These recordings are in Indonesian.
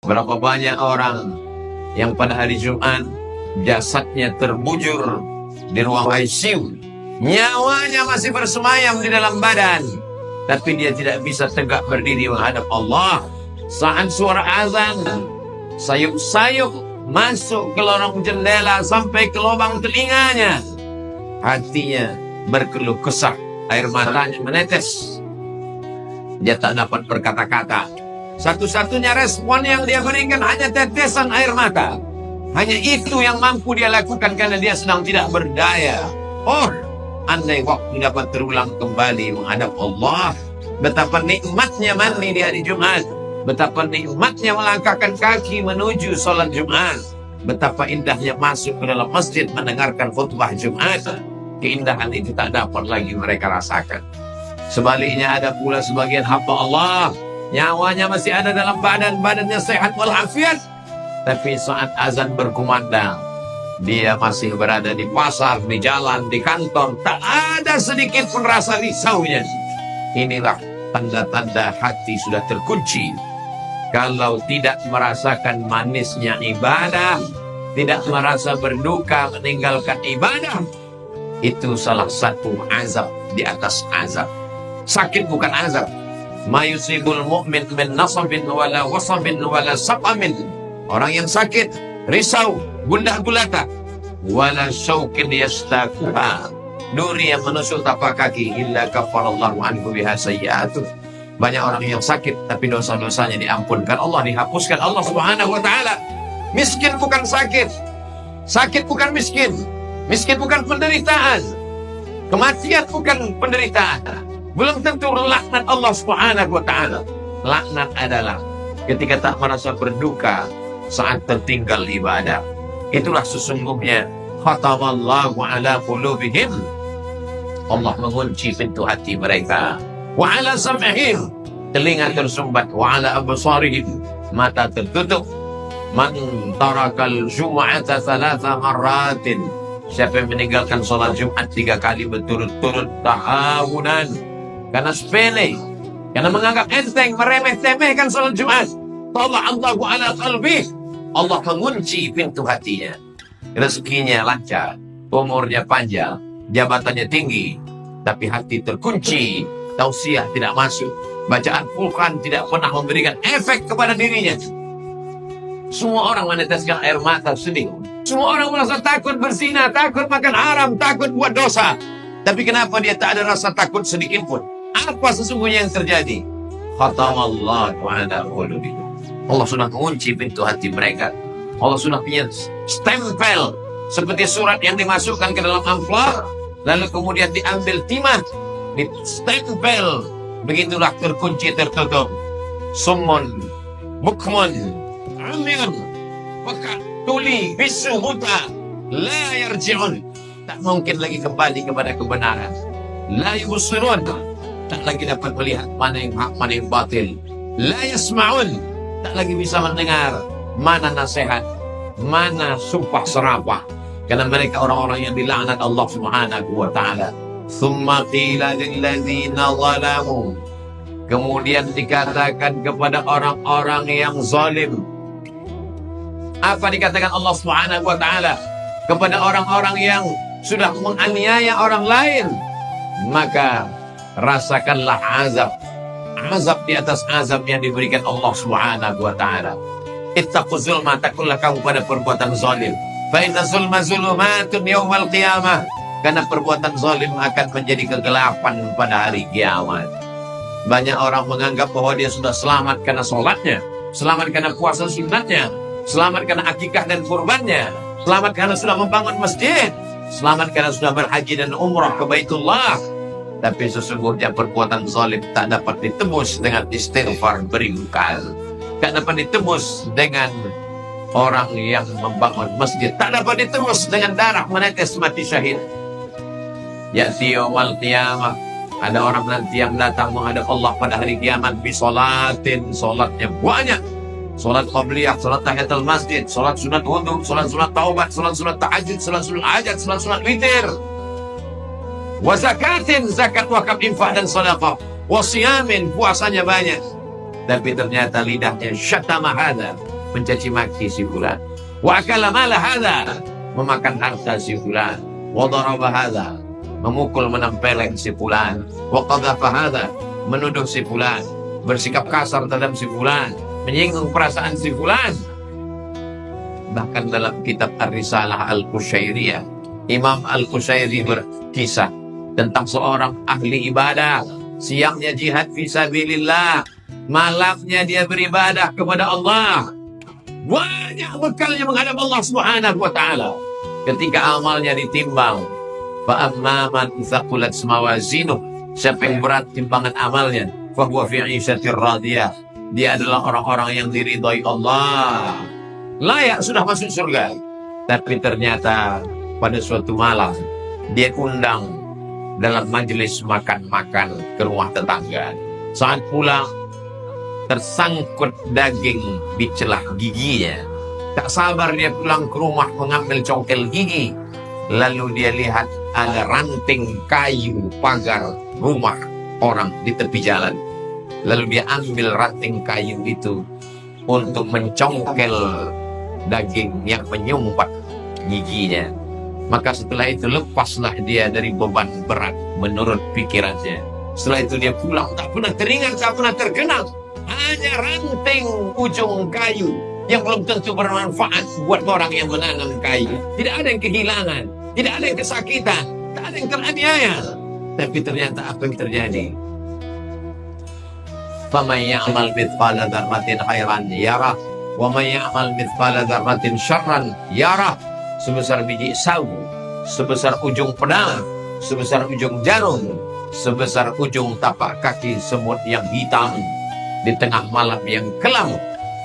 Berapa banyak orang yang pada hari Jumat jasadnya terbujur di ruang ICU, nyawanya masih bersemayam di dalam badan, tapi dia tidak bisa tegak berdiri menghadap Allah. Saat suara azan, sayup-sayup masuk ke lorong jendela sampai ke lubang telinganya. Hatinya berkeluh kesah, air matanya menetes. Dia tak dapat berkata-kata. Satu-satunya respon yang dia berikan hanya tetesan air mata. Hanya itu yang mampu dia lakukan karena dia sedang tidak berdaya. Oh, andai waktu dapat terulang kembali menghadap Allah, betapa nikmatnya mandi di hari Jumat, betapa nikmatnya melangkahkan kaki menuju sholat Jumat, betapa indahnya masuk ke dalam masjid mendengarkan khutbah Jumat. Keindahan itu tak dapat lagi mereka rasakan. Sebaliknya ada pula sebagian hamba Allah, nyawanya masih ada dalam badannya sehat walafiat, tapi saat azan berkumandang, dia masih berada di pasar, di jalan, di kantor, tak ada sedikit pun rasa risaunya. Inilah tanda-tanda hati sudah terkunci. Kalau tidak merasakan manisnya ibadah, tidak merasa berduka meninggalkan ibadah, itu salah satu azab di atas azab. Sakit bukan azab. Ma yusibul mu'min min nasabin wala wasabin wala sapamin. Orang yang sakit, risau, gundah gulata, wala syaukin yastakuha, duri yang menusuk tapak kaki, illa kafarallahu anhu biha sayyi'atuh. Banyak orang yang sakit tapi dosa-dosanya diampunkan Allah, dihapuskan Allah Subhanahu wa taala. Miskin bukan sakit. Sakit bukan miskin. Miskin bukan penderitaan. Kematian bukan penderitaan. Belum tentu laknat Allah Subhanahu wa taala. Laknat adalah ketika tak merasa berduka saat tertinggal ibadah. Itulah sesungguhnya khatamallahu ala qulubihim. Allah mengunci pintu hati mereka. Wa ala sam'ihim, telinga tersumbat. Wa ala absarihim, mata tertutup. Man tarakal jum'ata thalatha marratin, siapa yang meninggalkan sholat Jumat 3 kali berturut-turut tahawunan, karena sepele, karena menganggap enteng, meremeh-temehkan sholat Jumat, Allahu ala qalbih, Allah mengunci pintu hatinya. Rezekinya lancar, umurnya panjang, jabatannya tinggi, tapi hati terkunci, tausiah tidak masuk, bacaan Quran tidak pernah memberikan efek kepada dirinya. Semua orang meneteskan air mata sedih. Semua orang merasa takut berzina, takut makan haram, takut buat dosa. Tapi kenapa dia tak ada rasa takut sedikit pun? Apa sesungguhnya yang terjadi? Khatamallahu ala qulubihim. Allah sudah mengunci pintu hati mereka. Allah sudah punya stempel seperti surat yang dimasukkan ke dalam amplop, lalu kemudian diambil timah, di stempel. Begitulah terkunci, tertutup. Summun, bukmun, amir, maka tuli, bisu, buta, la yarji'un, tak mungkin lagi kembali kepada kebenaran. La yubsirun, tak lagi dapat melihat mana yang hak, mana yang batil. La yasma'un, tak lagi bisa mendengar mana nasihat, mana sumpah serapah, karena mereka orang-orang yang dilaknat Allah Subhanahu wa taala. Tsumma qila lil ladzina zalamu, kemudian dikatakan kepada orang-orang yang zalim. Apa dikatakan Allah Subhanahu wa taala kepada orang-orang yang sudah menganiaya orang lain? Maka rasakanlah azab. Azab di atas azab yang diberikan Allah Subhanahu wa taala. Ittaqu zulma, takutlah kamu pada perbuatan zalim. Fa inna zulma zulumatun yaumal qiyamah. Karena perbuatan zalim akan menjadi kegelapan pada hari kiamat. Banyak orang menganggap bahwa dia sudah selamat karena sholatnya, selamat karena puasa sunatnya, selamat karena akikah dan kurbannya, selamat karena sudah membangun masjid, selamat karena sudah berhaji dan umrah ke Baitullah. Tapi sesungguhnya perbuatan zalim tak dapat ditebus dengan istighfar beribu kali, tak dapat ditebus dengan orang yang membangun masjid, tak dapat ditebus dengan darah menetes mati syahid. Ya'ti yawmal qiyamah, ada orang nanti yang datang menghadap Allah pada hari kiamat bisolatin, solatnya banyak. Solat qabliyah, solat tahiyatul masjid, solat sunat wudu, solat sunat taubat, solat sunat tahajud, solat sunat hajat, solat sunat witir. Wa zakatin, zakat, wakaf, infak dan sedekah. Wa siyamin, puasanya banyak. Tapi ternyata lidahnya syatama hadza, mencaci maki si fulan. Wa akala mala hadza, memakan harta si fulan. Wa daraba hadza, memukul menempeleng si fulan. Wa qadhafa hadza, menuduh si fulan, bersikap kasar terhadap si fulan, menyinggung perasaan si fulan. Bahkan dalam kitab Ar-Risalah Al-Qushairiyah, Imam Al-Qushairi berkisah tentang seorang ahli ibadah. Siangnya jihad fisabilillah, malamnya dia beribadah kepada Allah. Banyak bekalnya menghadap Allah Subhanahu wa taala. Ketika amalnya ditimbang, fa amma man thaqulat mawazinuh, siapa yang berat timbangan amalnya, fa huwa fi 'ishatir radiyah, dia adalah orang-orang yang diridhai Allah, layak sudah masuk surga. Tapi ternyata pada suatu malam dia undang dalam majelis makan-makan ke rumah tetangga. Saat pulang tersangkut daging di celah giginya. Tak sabar dia pulang ke rumah mengambil congkel gigi. Lalu dia lihat ada ranting kayu pagar rumah orang di tepi jalan. Lalu dia ambil ranting kayu itu untuk mencongkel daging yang menyumbat giginya. Maka setelah itu lepaslah dia dari beban berat menurut pikirannya. Setelah itu dia pulang, tak pernah teringat, tak pernah terkenal. Hanya ranting ujung kayu yang belum tentu bermanfaat buat orang yang menanam kayu. Tidak ada yang kehilangan, tidak ada yang kesakitan, tak ada yang teraniaya. Tapi ternyata apa yang terjadi? فَمَنْ يَعْمَلْ مِثْقَالَ ذَرَّةٍ خَيْرًا يَرَهُ وَمَنْ يَعْمَلْ مِثْقَالَ ذَرَّةٍ شَرًّا يَرَهُ. Sebesar biji sawu, sebesar ujung pedang, sebesar ujung jarum, sebesar ujung tapak kaki semut yang hitam, di tengah malam yang kelam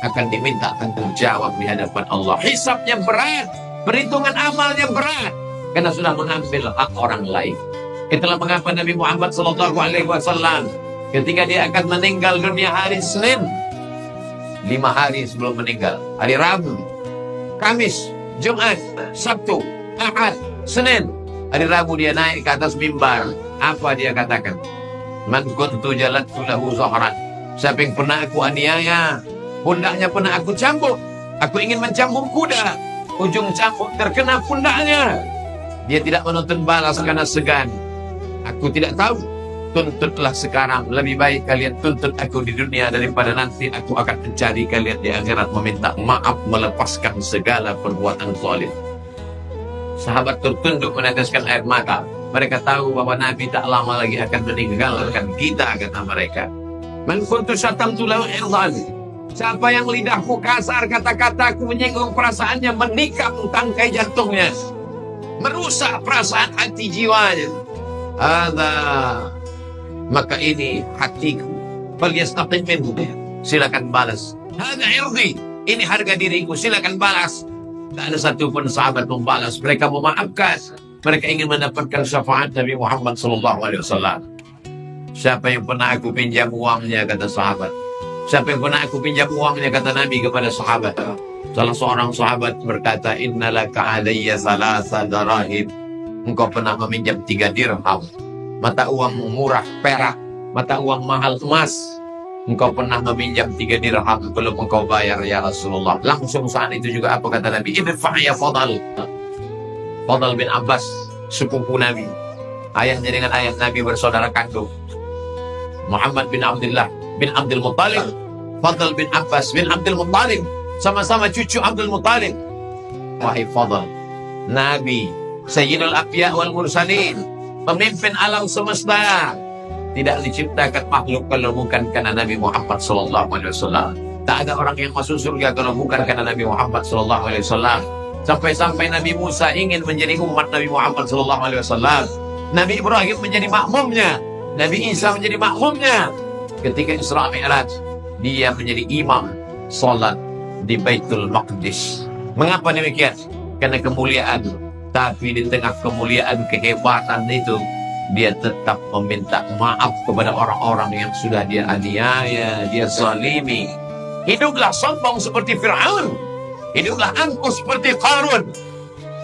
akan diminta tanggung jawab di hadapan Allah. Hisabnya berat, perhitungan amalnya berat, karena sudah mengambil hak orang lain. Itulah mengapa Nabi Muhammad SAW ketika dia akan meninggal dunia hari Senin, 5 hari sebelum meninggal, hari Rabu, Kamis, Jumat, Sabtu, Ahad, Senin, hari Rabu dia naik ke atas mimbar. Apa dia katakan? Man kuntu jalattu lahu zahran, siapa yang pernah aku aniaya, pundaknya pernah aku cambuk. Aku ingin mencambuk kuda, ujung cambuk terkena pundaknya. Dia tidak menuntut balas karena segan. Aku tidak tahu, tuntutlah sekarang. Lebih baik kalian tuntut aku di dunia daripada nanti aku akan mencari kalian di akhirat, meminta maaf, melepaskan segala perbuatan zalim. Sahabat tertunduk meneteskan air mata. Mereka tahu bahwa Nabi tak lama lagi akan meninggalkan kita, kata mereka. Man kuntu syatamtu lahu irdan, siapa yang lidahku kasar, kata-kataku menyinggung perasaannya, menikam tangkai jantungnya, merusak perasaan hati jiwanya. Ada, maka ini hatiku, falyastaqim minhu, silakan balas. Hada irdi, ini harga diriku, silakan balas. Tak ada satupun sahabat membalas. Mereka memaafkan. Mereka ingin mendapatkan syafaat Nabi Muhammad SAW. Siapa yang pernah aku pinjam uangnya, kata sahabat. Siapa yang pernah aku pinjam uangnya, kata Nabi kepada sahabat. Salah seorang sahabat berkata, innalaka alayya salasa darahim. Engkau pernah meminjam 3 dirham. Mata uang murah perak, mata uang mahal emas. Engkau pernah meminjam 3 dirham, belum engkau bayar ya Rasulullah. Langsung saat itu juga apa kata Nabi? Idfa' ya Fadl. Fadl bin Abbas, sepupu Nabi. Ayahnya dengan ayah Nabi bersaudara kandung. Muhammad bin Abdullah bin Abdul Muttalib, Fadl bin Abbas bin Abdul Muttalib, sama-sama cucu Abdul Muttalib. Wahai Fadl, Nabi Sayyidul Anbiya wal Mursalin, pemimpin alam semesta, tidak diciptakan makhluk kalau bukan karena Nabi Muhammad SAW. Tak ada orang yang masuk surga kalau bukan karena Nabi Muhammad SAW. Sampai-sampai Nabi Musa ingin menjadi umat Nabi Muhammad SAW. Nabi Ibrahim menjadi makmumnya, Nabi Isa menjadi makmumnya. Ketika Isra Mi'raj, dia menjadi imam salat di Baitul Maqdis. Mengapa demikian? Karena kemuliaan. Tapi di tengah kemuliaan, kehebatan itu, dia tetap meminta maaf kepada orang-orang yang sudah dia aniaya, dia zalimi. Hiduplah sombong seperti Fir'aun, hiduplah angkuh seperti Qarun.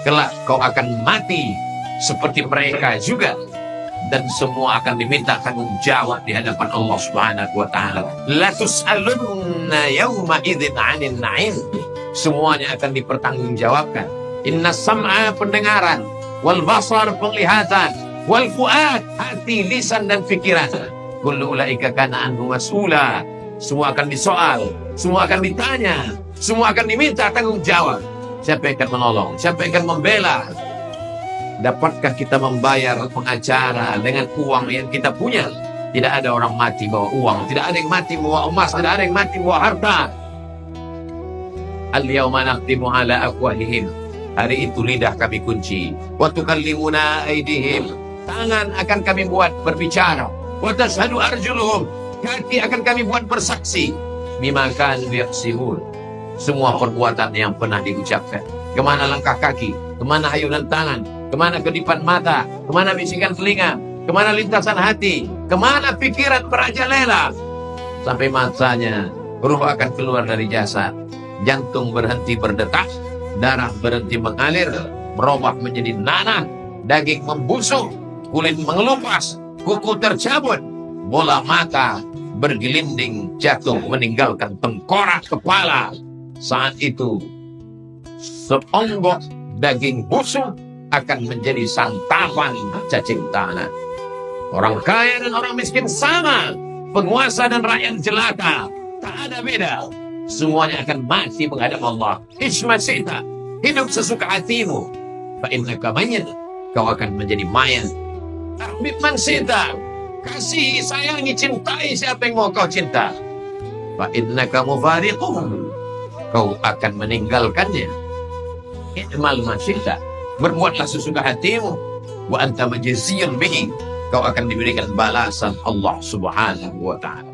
Kelak kau akan mati seperti mereka juga. dan semua akan diminta tanggung jawab di hadapan Allah Subhanahu wa taala. La tus'alunna yawma idzin 'anil na'im. Semuanya akan dipertanggungjawabkan. Inna sam'a pendengaran, wal basar penglihatan, wal fuad hati, lisan dan pikiran. Kullu ulaika kana anhu mas'ula. Semua akan disoal, semua akan ditanya, semua akan diminta tanggung jawab. Siapa yang akan menolong? Siapa yang akan membela? Dapatkah kita membayar pengacara dengan uang yang kita punya? Tidak ada orang mati bawa uang, tidak ada yang mati bawa emas, tidak ada yang mati bawa harta. Al-yawma nakhtimu ala afwahihim. Hari itu lidah kami kunci. Wa tukallimuna aydihim. Tangan akan kami buat berbicara. Wa tashhadu arjuluhum. Kaki akan kami buat bersaksi. Bima kanu yaksibun. Semua perbuatan yang pernah diucapkan. Kemana langkah kaki, kemana ayunan tangan, kemana kedipan mata, kemana bisikan telinga, kemana lintasan hati, kemana pikiran merajalela. Sampai masanya ruh akan keluar dari jasad. Jantung berhenti berdetak, darah berhenti mengalir, berubah menjadi nanah, daging membusuk, kulit mengelupas, kuku tercabut, bola mata bergelinding jatuh meninggalkan tengkorak kepala. Saat itu seonggok daging busuk akan menjadi santapan cacing tanah. Orang kaya dan orang miskin sama, penguasa dan rakyat jelata, tak ada beda. Semuanya akan mati menghadap Allah. Ishmasita, hidup sesuka hatimu. Fa innaka mayyit, kau akan menjadi mayat. Ahbib man sita, kasih, sayangi, cintai siapa yang mau kau cinta. Fa innaka mufariquh, kau akan meninggalkannya. I'mal ma syi'ta, berbuatlah sesuka hatimu. Wa anta majziyun bihi, kau akan diberikan balasan Allah Subhanahu wa ta'ala.